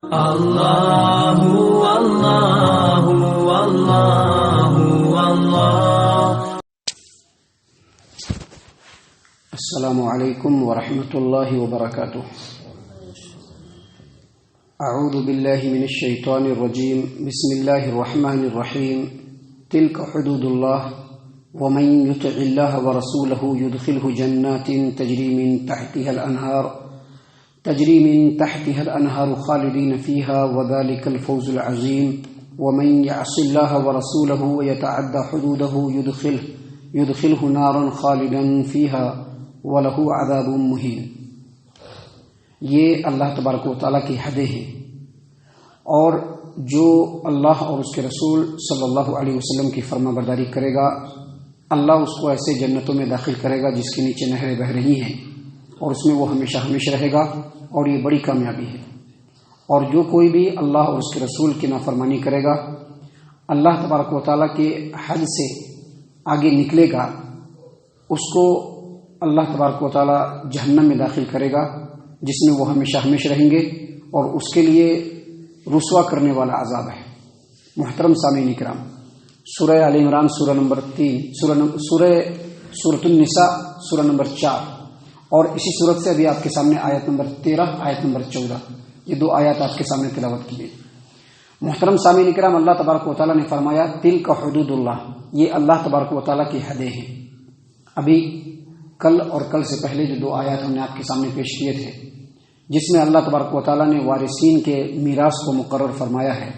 اللہ اللہ اللہ اللہ۔ السلام علیکم ورحمۃ اللہ وبرکاتہ۔ اعوذ باللہ من الشیطان الرجیم، بسم اللہ الرحمن الرحیم۔ تلک حدود اللہ ومن یطع اللہ ورسولہ یدخلہ جنات تجری من تحتها الانہار خالدین فیہا وذلک الفوز العظیم۔ ومن یعص اللہ ورسولہ ویتعدى حدودہ یدخلہ نارا خالدا فیہا وَلَهُ عَذَابٌ مُّهِينٌ۔ یہ اللہ تبارک و تعالیٰ کی حدیں ہیں، اور جو اللہ اور اس کے رسول صلی اللہ علیہ وسلم کی فرما برداری کرے گا، اللہ اس کو ایسے جنتوں میں داخل کرے گا جس کے نیچے نہریں بہہ رہی ہیں، اور اس میں وہ ہمیشہ ہمیشہ رہے گا، اور یہ بڑی کامیابی ہے۔ اور جو کوئی بھی اللہ اور اس کے رسول کی نافرمانی کرے گا، اللہ تبارک و تعالیٰ کے حد سے آگے نکلے گا، اس کو اللہ تبارک و تعالیٰ جہنم میں داخل کرے گا، جس میں وہ ہمیشہ ہمیشہ رہیں گے، اور اس کے لیے رسوا کرنے والا عذاب ہے۔ محترم سامعین کرام، سورہ آل عمران سورہ نمبر 3، سورۃ النساء سورہ نمبر 4، اور اسی صورت سے ابھی آپ کے سامنے آیت نمبر 13، آیت نمبر 14، یہ دو آیات آپ کے سامنے تلاوت کی گئی۔ محترم سامعین کرام، اللہ تبارک و تعالیٰ نے فرمایا تلک حدود اللہ، یہ اللہ تبارک و تعالیٰ کی حدیں ہیں۔ ابھی کل اور کل سے پہلے جو دو آیات ہم نے آپ کے سامنے پیش کیے تھے، جس میں اللہ تبارک و تعالیٰ نے وارثین کے میراث کو مقرر فرمایا ہے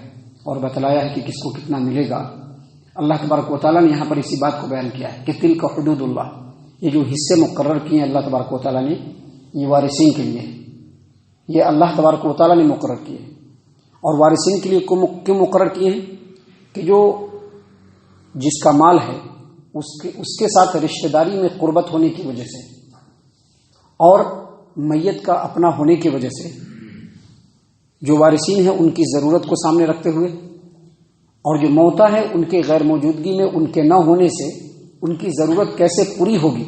اور بتلایا ہے کہ کس کو کتنا ملے گا، اللہ تبارک و تعالیٰ نے یہاں پر اسی بات کو بیان کیا ہے کہ تلک حدود اللہ، یہ جو حصے مقرر کیے ہیں اللہ تبارک و تعالیٰ نے، یہ وارثین کے لیے، یہ اللہ تبارک و تعالیٰ نے مقرر کیے۔ اور وارثین کے لیے کیوں مقرر کیے ہیں؟ کہ جو جس کا مال ہے اس کے ساتھ رشتہ داری میں قربت ہونے کی وجہ سے، اور میت کا اپنا ہونے کی وجہ سے، جو وارثین ہیں ان کی ضرورت کو سامنے رکھتے ہوئے، اور جو موتا ہے ان کے غیر موجودگی میں ان کے نہ ہونے سے ان کی ضرورت کیسے پوری ہوگی،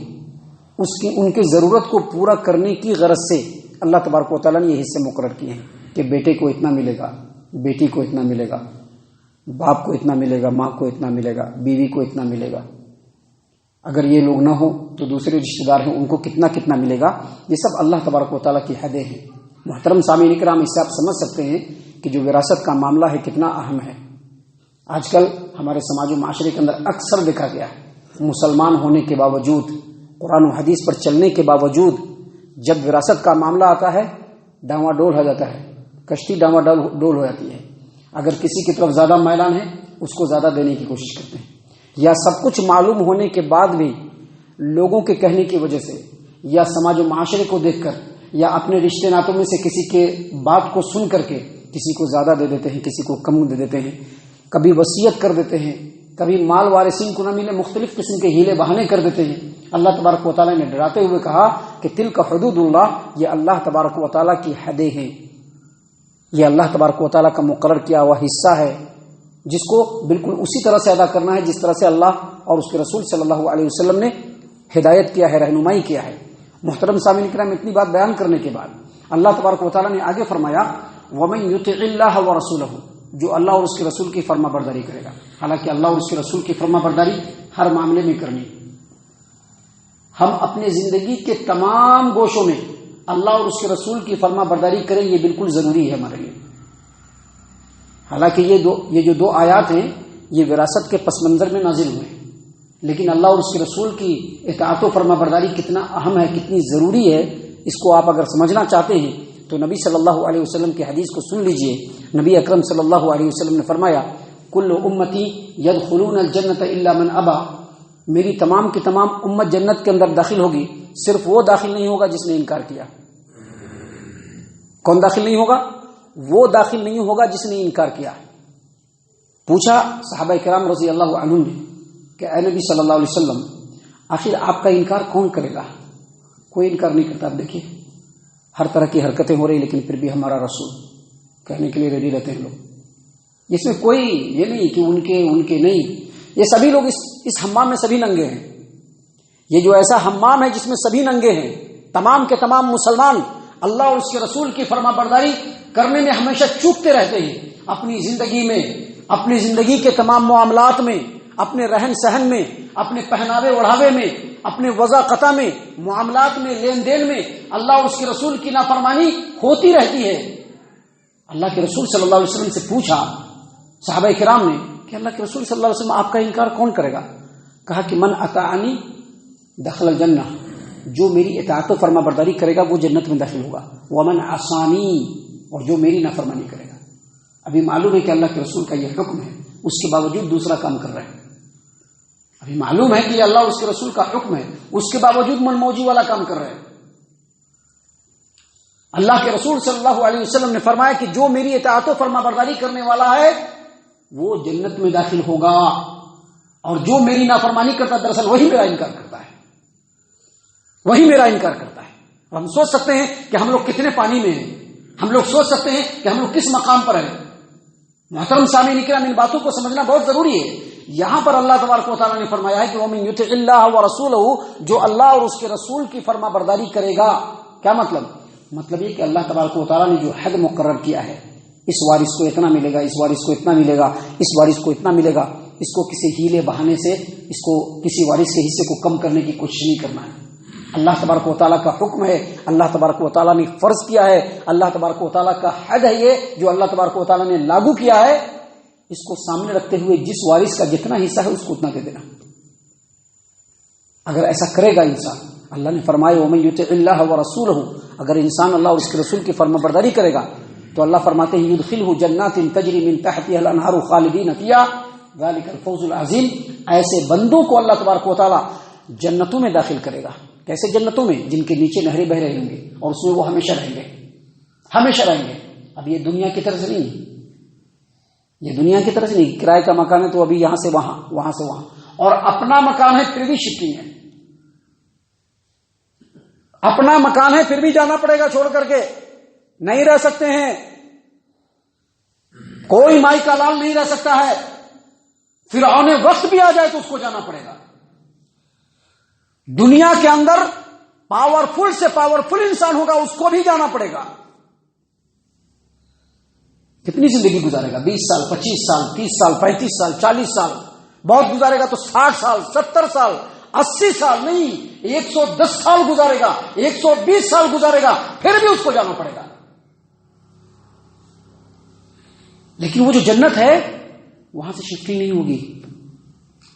ان کی ضرورت کو پورا کرنے کی غرض سے اللہ تبارک و تعالیٰ نے یہ حصے مقرر کیے ہیں کہ بیٹے کو اتنا ملے گا، بیٹی کو اتنا ملے گا، باپ کو اتنا ملے گا، ماں کو اتنا ملے گا، بیوی کو اتنا ملے گا، اگر یہ لوگ نہ ہو تو دوسرے رشتہ دار ہیں ان کو کتنا کتنا ملے گا۔ یہ سب اللہ تبارک و تعالیٰ کی حدیں ہیں۔ محترم سامعین کرام، اس سے آپ سمجھ سکتے ہیں کہ جو وراثت کا معاملہ ہے کتنا اہم ہے۔ آج کل ہمارے سماج و معاشرے کے اندر اکثر دیکھا گیا ہے، مسلمان ہونے کے باوجود، قرآن و حدیث پر چلنے کے باوجود، جب وراثت کا معاملہ آتا ہے ڈاواں ڈول ہو جاتا ہے، کشتی ڈاواں ڈول ہو جاتی ہے۔ اگر کسی کی طرف زیادہ میلان ہے اس کو زیادہ دینے کی کوشش کرتے ہیں، یا سب کچھ معلوم ہونے کے بعد بھی لوگوں کے کہنے کی وجہ سے، یا سماج و معاشرے کو دیکھ کر، یا اپنے رشتے ناتوں میں سے کسی کے بات کو سن کر کے کسی کو زیادہ دے دیتے ہیں، کسی کو کم دے دیتے ہیں، کبھی وصیت کر دیتے ہیں، کبھی مال وارثین کو نہ ملے مختلف قسم کے ہیلے بہانے کر دیتے ہیں۔ اللہ تبارک و تعالیٰ نے ڈراتے ہوئے کہا کہ تلک حدود اللہ، یہ اللہ تبارک و تعالیٰ کی حدیں ہیں، یہ اللہ تبارک و تعالیٰ کا مقرر کیا ہوا حصہ ہے، جس کو بالکل اسی طرح سے ادا کرنا ہے جس طرح سے اللہ اور اس کے رسول صلی اللہ علیہ وسلم نے ہدایت کیا ہے، رہنمائی کیا ہے۔ محترم سامعین کرام، اتنی بات بیان کرنے کے بعد اللہ تبارک و تعالیٰ نے آگے فرمایا وَمَن يُطِعِ اللَّهَ وَرَسُولَهُ، جو اللہ اور اس کے رسول کی فرما برداری کرے گا۔ حالانکہ اللہ اور اس کے رسول کی فرما برداری ہر معاملے میں کرنی، ہم اپنے زندگی کے تمام گوشوں میں اللہ اور اس کے رسول کی فرما برداری کریں، یہ بالکل ضروری ہے ہمارے لیے۔ حالانکہ یہ جو دو آیات ہیں یہ وراثت کے پس منظر میں نازل ہوئے ہیں، لیکن اللہ اور اس کے رسول کی اطاعت و فرما برداری کتنا اہم ہے، کتنی ضروری ہے، اس کو آپ اگر سمجھنا چاہتے ہیں تو نبی صلی اللہ علیہ وسلم کی حدیث کو سن لیجئے۔ نبی اکرم صلی اللہ علیہ وسلم نے فرمایا کل امتی یدخلون الجنت الا من ابا، میری تمام کی تمام امت جنت کے اندر داخل ہوگی، صرف وہ داخل نہیں ہوگا جس نے انکار کیا۔ کون داخل نہیں ہوگا؟ وہ داخل نہیں ہوگا جس نے انکار کیا۔ پوچھا صحابہ کرام رضی اللہ عنہم نے کہ اے نبی صلی اللہ علیہ وسلم، آخر آپ کا انکار کون کرے گا؟ کوئی انکار نہیں کرتا۔ آپ دیکھیے ہر طرح کی حرکتیں ہو رہی، لیکن پھر بھی ہمارا رسول کہنے کے لیے ریڈی رہتے ہیں لوگ۔ اس میں کوئی یہ نہیں کہ ان کے نہیں، یہ سبھی لوگ اس حمام میں سبھی ننگے ہیں۔ یہ جو ایسا حمام ہے جس میں سبھی ننگے ہیں، تمام کے تمام مسلمان اللہ اور اس کے رسول کی فرما برداری کرنے میں ہمیشہ چوکتے رہتے ہیں، اپنی زندگی میں، اپنی زندگی کے تمام معاملات میں، اپنے رہن سہن میں، اپنے پہناوے اوڑھاوے میں، اپنے وضع قطع میں، معاملات میں، لین دین میں اللہ اور اس کے رسول کی نافرمانی ہوتی رہتی ہے۔ اللہ کے رسول صلی اللہ علیہ وسلم سے پوچھا صحابہ کرام نے کہ اللہ کے رسول صلی اللہ علیہ وسلم آپ کا انکار کون کرے گا؟ کہا کہ من اطاعنی دخل الجنہ، جو میری اطاعت و فرما برداری کرے گا وہ جنت میں داخل ہوگا، ومن عصانی، اور جو میری نافرمانی کرے گا۔ ابھی معلوم ہے کہ اللہ کے رسول کا یہ حکم ہے، اس کے باوجود دوسرا کام کر رہے ہیں۔ ابھی معلوم ہے کہ اللہ اور اس کے رسول کا حکم ہے، اس کے باوجود من موجی والا کام کر رہے ہیں۔ اللہ کے رسول صلی اللہ علیہ وسلم نے فرمایا کہ جو میری اطاعت و فرما برداری کرنے والا ہے وہ جنت میں داخل ہوگا، اور جو میری نافرمانی کرتا ہے دراصل وہی میرا انکار کرتا ہے، وہی میرا انکار کرتا ہے۔ اور ہم سوچ سکتے ہیں کہ ہم لوگ کتنے پانی میں ہیں، ہم لوگ سوچ سکتے ہیں کہ ہم لوگ کس مقام پر ہیں۔ محترم سامعین کرام، ان باتوں کو سمجھنا بہت ضروری ہے۔ یہاں پر اللہ تبارک و تعالیٰ نے فرمایا ہے کہ وَمَن يُطِعِ اللَّهَ وَرَسُولَهُ، جو اللہ اور اس کے رسول کی فرما برداری کرے گا۔ کیا مطلب یہ کہ اللہ تبارک و تعالیٰ نے جو حد مقرر کیا ہے، اس وارث کو اتنا ملے گا، اس وارث کو اتنا ملے گا، اس وارث کو اتنا ملے گا، اس کو کسی ہیلے بہانے سے اس کو کسی وارث کے حصے کو کم کرنے کی کوشش نہیں کرنا ہے۔ اللہ تبارک و تعالیٰ کا حکم ہے، اللہ تبارک و تعالیٰ نے فرض کیا ہے، اللہ تبارک و تعالیٰ کا حد ہے یہ جو اللہ تبارک و تعالیٰ نے لاگو کیا ہے، اس کو سامنے رکھتے ہوئے جس وارث کا جتنا حصہ ہے اس کو اتنا دے دینا۔ اگر ایسا کرے گا انسان، اللہ نے فرمایا وَمَن يُطِعِ اللَّهَ وَرَسُولَهُ، اگر انسان اللہ اور اس کے رسول کی فرما برداری کرے گا تو اللہ فرماتے ہیں يُدْخِلْهُ جَنَّاتٍ تَجْرِي مِن تَحْتِهَا الْأَنْهَارُ خَالِدِينَ فِيهَا ذَلِكَ الْفَوْزُ الْعَظِيمُ، ایسے بندوں کو اللہ تبارک و تعالیٰ جنتوں میں داخل کرے گا۔ کیسے جنتوں میں؟ جن کے نیچے نہریں بہ رہی ہوں گی اور اس میں وہ ہمیشہ رہیں گے، ہمیشہ رہیں گے۔ اب یہ دنیا کی طرح سے نہیں ہے، یہ دنیا کی طرح سے نہیں، کرائے کا مکان ہے تو ابھی یہاں سے وہاں، وہاں سے وہاں، اور اپنا مکان ہے پھر بھی شفٹنگ ہے، اپنا مکان ہے پھر بھی جانا پڑے گا چھوڑ کر کے، نہیں رہ سکتے ہیں، کوئی مائی کا لال نہیں رہ سکتا ہے، فرعون وقت بھی آ جائے تو اس کو جانا پڑے گا۔ دنیا کے اندر پاورفل سے پاورفل انسان ہوگا اس کو بھی جانا پڑے گا۔ کتنی زندگی گزارے گا؟ 20 سال، 25 سال، 30 سال، 35 سال، 40 سال، بہت گزارے گا تو 60 سال، 70 سال، 80 سال نہیں، 110 سال گزارے گا، 120 سال گزارے گا، پھر بھی اس کو جانا پڑے گا۔ لیکن وہ جو جنت ہے وہاں سے شفٹنگ نہیں ہوگی،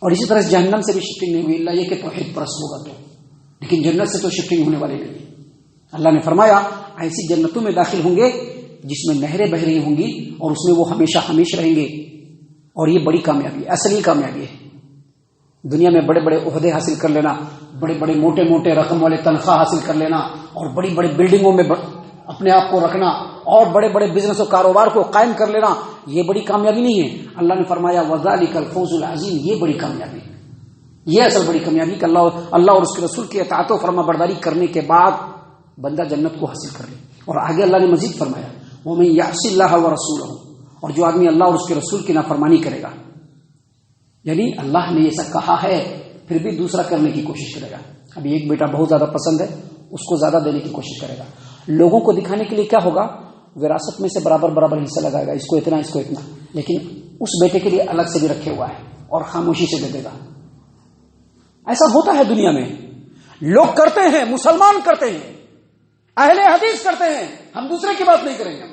اور اسی طرح جہنم سے بھی شفٹنگ نہیں ہوگی، اللہ یہ کہ توحید پرست ہوگا تو، لیکن جنت سے تو شفٹنگ ہونے والی نہیں۔ اللہ نے فرمایا ایسی جنتوں میں داخل ہوں گے جس میں نہریں بہ رہی ہوں گی اور اس میں وہ ہمیشہ ہمیشہ رہیں گے، اور یہ بڑی کامیابی ہے، اصلی کامیابی ہے۔ دنیا میں بڑے بڑے عہدے حاصل کر لینا، بڑے بڑے موٹے موٹے رقم والے تنخواہ حاصل کر لینا، اور بڑی بڑی بلڈنگوں میں اپنے آپ کو رکھنا، اور بڑے بڑے بزنس و کاروبار کو قائم کر لینا، یہ بڑی کامیابی نہیں ہے۔ اللہ نے فرمایا وَذَلِكَ الْفَوْزُ الْعَظِيمُ، یہ بڑی کامیابی، یہ اصل بڑی کامیابی کہ اللہ اور اس کے رسول کی اطاعت و فرما برداری کرنے کے بعد بندہ جنت کو حاصل کر لے۔ اور آگے اللہ نے مزید فرمایا وَمَن يَعْصِ اللَّهَ وَرَسُولَهُ، اور جو آدمی اللہ اور اس کے رسول کی نافرمانی کرے گا، یعنی اللہ نے ایسا کہا ہے پھر بھی دوسرا کرنے کی کوشش کرے گا۔ ابھی ایک بیٹا بہت زیادہ پسند ہے، اس کو زیادہ دینے کی کوشش کرے گا، لوگوں کو دکھانے کے لیے کیا ہوگا، وراثت میں سے برابر برابر حصہ لگائے گا، اس کو اتنا اس کو اتنا، لیکن اس بیٹے کے لیے الگ سے بھی رکھے ہوا ہے اور خاموشی سے دے دے گا۔ ایسا ہوتا ہے دنیا میں، لوگ کرتے ہیں، مسلمان کرتے ہیں، اہل حدیث کرتے ہیں، ہم دوسرے کی بات نہیں کریں گے۔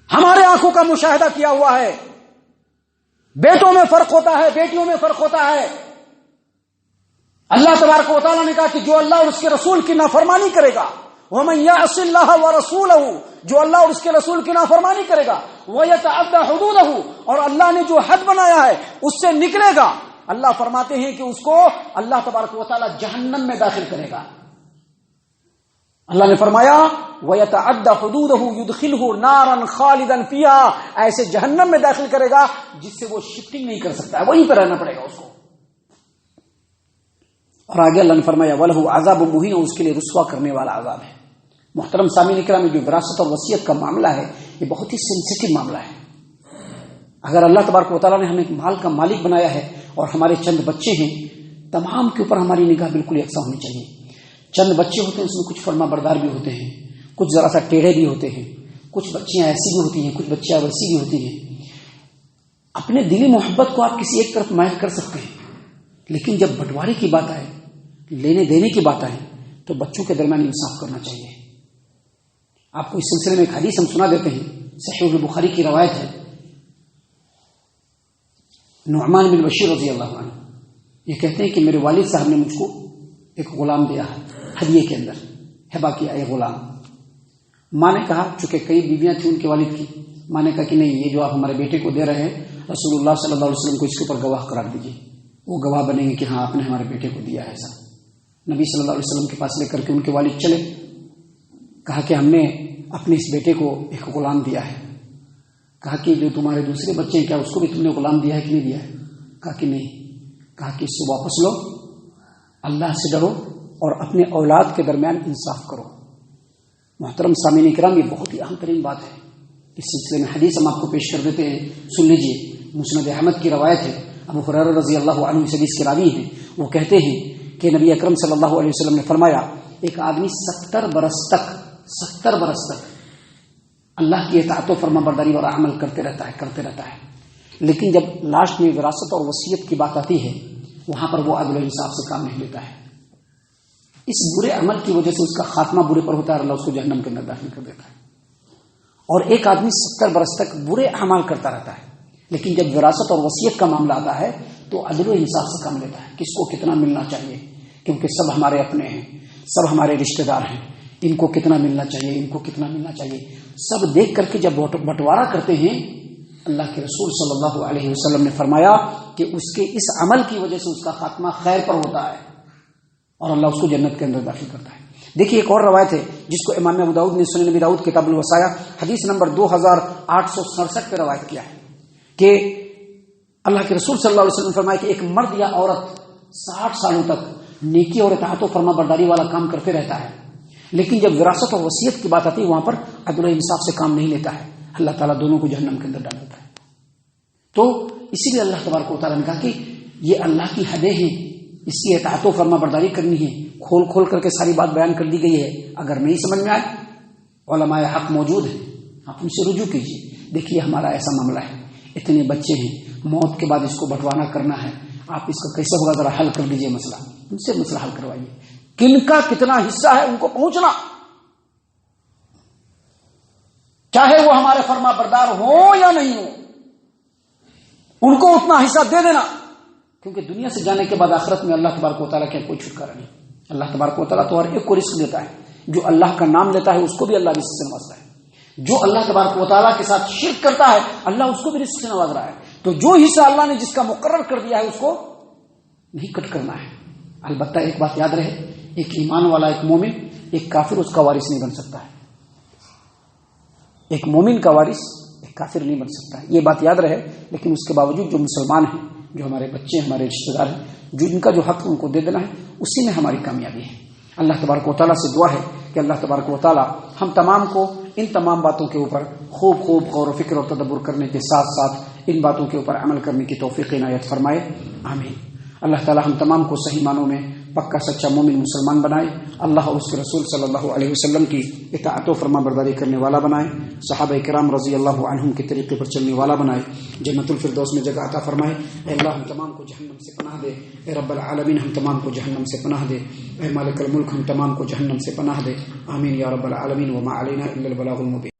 ہمارے آنکھوں کا مشاہدہ کیا ہوا ہے، بیٹوں میں فرق ہوتا ہے، بیٹیوں میں فرق ہوتا ہے۔ اللہ تبارک و تعالیٰ نے کہا کہ جو اللہ اور اس کے رسول کی نافرمانی کرے گا، وَمَن يَعْصِ اللَّهَ وَرَسُولَهُ، جو اللہ اور اس کے رسول کی نافرمانی کرے گا، وَيَتَعَدَّ حُدُودَهُ، اور اللہ نے جو حد بنایا ہے اس سے نکلے گا، اللہ فرماتے ہیں کہ اس کو اللہ تبارک و تعالیٰ جہنم میں داخل کرے گا۔ اللہ نے فرمایا وَيَتَعَدَّ حُدُودَهُ يُدْخِلْهُ نَارًا خَالِدًا فِيهَا، ایسے جہنم میں داخل کرے گا جس سے وہ شفٹنگ نہیں کر سکتا ہے، وہیں پہ رہنا پڑے گا اس کو۔ اور آگے اللہ نے فرمایا وَلَهُ عَذَابٌ مُهِينٌ، اس کے لیے رسوا کرنے والا عذاب ہے۔ محترم سامعین کرام، جو وراثت اور وصیت کا معاملہ ہے یہ بہت ہی سینسیٹیو معاملہ ہے۔ اگر اللہ تبارک و تعالیٰ نے ہمیں مال کا مالک بنایا ہے اور ہمارے چند بچے ہیں، تمام کے اوپر ہماری نگاہ بالکل یکساں ہونی چاہیے۔ چند بچے ہوتے ہیں اس میں کچھ فرما بردار بھی ہوتے ہیں، کچھ ذرا سا ٹیڑھے بھی ہوتے ہیں، کچھ بچیاں ایسی بھی ہوتی ہیں، کچھ بچیاں ویسی بھی ہوتی ہیں۔ اپنے دلی محبت کو آپ کسی ایک طرف مائل کر سکتے ہیں، لیکن جب بٹوارے کی بات آئے، لینے دینے کی بات آئے، تو بچوں کے درمیان انصاف کرنا چاہیے۔ آپ کو اس سلسلے میں ایک حدیث ہم سنا دیتے ہیں، صحیح البخاری کی روایت ہے، نعمان بن بشیر رضی اللہ عنہ یہ کہتے ہیں کہ میرے والد صاحب نے مجھ کو ایک غلام دیا ہے، ہدیے کے اندر ہبا کیا ایک غلام۔ ماں نے کہا، چونکہ کئی بیویاں تھیں ان کے والد کی، ماں نے کہا کہ نہیں، یہ جو آپ ہمارے بیٹے کو دے رہے ہیں، رسول اللہ صلی اللہ علیہ وسلم کو اس کے اوپر گواہ قرار دیجیے، وہ گواہ بنیں گے کہ ہاں آپ نے ہمارے بیٹے کو دیا ہے ایسا۔ نبی صلی اللہ علیہ وسلم کے پاس لے کر کے ان کے والد چلے، کہا کہ ہم نے اپنے اس بیٹے کو ایک غلام دیا ہے۔ کہا کہ جو تمہارے دوسرے بچے ہیں کیا اس کو بھی تم نے غلام دیا ہے کہ نہیں دیا ہے؟ کہا کہ نہیں۔ کہا کہ اس سے واپس لو، اللہ سے ڈرو اور اپنے اولاد کے درمیان انصاف کرو۔ محترم سامعین کرام، یہ بہت ہی اہم ترین بات ہے۔ اس سلسلے میں حدیث ہم آپ کو پیش کر دیتے ہیں، سن لیجئے۔ مسند احمد کی روایت ہے، ابو ہریرہ رضی اللہ عنہ اس حدیث کے راوی ہیں، وہ کہتے ہیں کہ نبی اکرم صلی اللہ علیہ وسلم نے فرمایا، ایک آدمی 70 برس تک اللہ کی اطاعت و فرما برداری اور عمل کرتے رہتا ہے، لیکن جب لاسٹ میں وراثت اور وصیت کی بات آتی ہے، وہاں پر وہ عدل و انصاف سے کام نہیں لیتا ہے۔ اس برے عمل کی وجہ سے اس کا خاتمہ برے پر ہوتا ہے اور اللہ اس کو جہنم کے اندر داخل کر دیتا ہے۔ اور ایک آدمی 70 برس تک برے اعمال کرتا رہتا ہے، لیکن جب وراثت اور وصیت کا معاملہ آتا ہے تو عدل و انصاف سے کام لیتا ہے، کس کو کتنا ملنا چاہیے، کیونکہ سب ہمارے اپنے ہیں، سب ہمارے رشتہ دار ہیں، ان کو کتنا ملنا چاہیے، ان کو کتنا ملنا چاہیے، سب دیکھ کر کے جب بٹوارا کرتے ہیں، اللہ کے رسول صلی اللہ علیہ وسلم نے فرمایا کہ اس کے اس عمل کی وجہ سے اس کا خاتمہ خیر پر ہوتا ہے اور اللہ اس کو جنت کے اندر داخل کرتا ہے۔ دیکھیے ایک اور روایت ہے جس کو امام ابو داؤد نے سنن ابی داؤد کتاب الوصایا حدیث نمبر 2867 پہ روایت کیا ہے کہ اللہ کے رسول صلی اللہ علیہ وسلم نے فرمایا کہ ایک مرد یا عورت 60 سالوں تک نیکی اور اطاعت و فرما برداری والا کام کرتے رہتا ہے، لیکن جب وراثت اور وصیت کی بات آتی ہے وہاں پر عدل و انصاف سے کام نہیں لیتا ہے، اللہ تعالیٰ دونوں کو جہنم کے اندر ڈال دیتا ہے۔ تو اسی لیے اللہ تبارک و تعالیٰ نے کہا کہ یہ اللہ کی حدیں ہیں، اس کی اطاعت و فرما برداری کرنی ہے۔ کھول کر کے ساری بات بیان کر دی گئی ہے، اگر نہیں سمجھ میں آئے علماء حق موجود ہیں، آپ ان سے رجوع کیجیے۔ دیکھیے ہمارا ایسا معاملہ ہے، اتنے بچے ہیں، موت کے بعد اس کو بٹوانا کرنا ہے، آپ اس کا کیسے ہوگا ذرا حل کر دیجیے مسئلہ، ان سے مسئلہ حل کروائیے، کن کا کتنا حصہ ہے ان کو پہنچنا، چاہے وہ ہمارے فرما بردار ہوں یا نہیں ہوں، ان کو اتنا حصہ دے دینا، کیونکہ دنیا سے جانے کے بعد آخرت میں اللہ تبارک و تعالیٰ کا کوئی چھٹکارا نہیں۔ اللہ تبارک و تعالیٰ تو ہر ایک کو رزق دیتا ہے، جو اللہ کا نام لیتا ہے اس کو بھی اللہ رزق سے نوازتا ہے، جو اللہ تبارک و تعالیٰ کے ساتھ شرک کرتا ہے اللہ اس کو بھی رزق سے نواز رہا ہے۔ تو جو حصہ اللہ نے جس کا مقرر کر دیا ہے اس کو نہیں کٹ کرنا ہے۔ البتہ ایک بات یاد رہے، ایک ایمان والا، ایک مومن، ایک کافر اس کا وارث نہیں بن سکتا ہے، ایک مومن کا وارث ایک کافر نہیں بن سکتا ہے، یہ بات یاد رہے۔ لیکن اس کے باوجود جو مسلمان ہیں، جو ہمارے بچے ہمارے رشتہ دار ہیں، جو ان کا جو حق ان کو دے دینا ہے، اسی میں ہماری کامیابی ہے۔ اللہ تبارک و تعالیٰ سے دعا ہے کہ اللہ تبارک و تعالیٰ ہم تمام کو ان تمام باتوں کے اوپر خوب غور و فکر اور تدبر کرنے کے ساتھ ساتھ ان باتوں کے اوپر عمل کرنے کی توفیق عنایت فرمائے، آمین۔ اللہ تعالیٰ ہم تمام کو صحیح معنوں میں پکا سچا مومن مسلمان بنائے، اللہ اور اس کے رسول صلی اللہ علیہ وسلم کی اطاعت و فرما برداری کرنے والا بنائے، صحابہ کرام رضی اللہ عنہم کے طریقے پر چلنے والا بنائے، جنت الفردوس میں جگہ عطا فرمائے۔ اے اللہ ہم تمام کو جہنم سے پناہ دے، اے رب العالمین ہم تمام کو جہنم سے پناہ دے، اے مالک الملک ہم تمام کو جہنم سے پناہ دے، آمین یا رب العالمین۔ وما علینا الا البلاغ المبین۔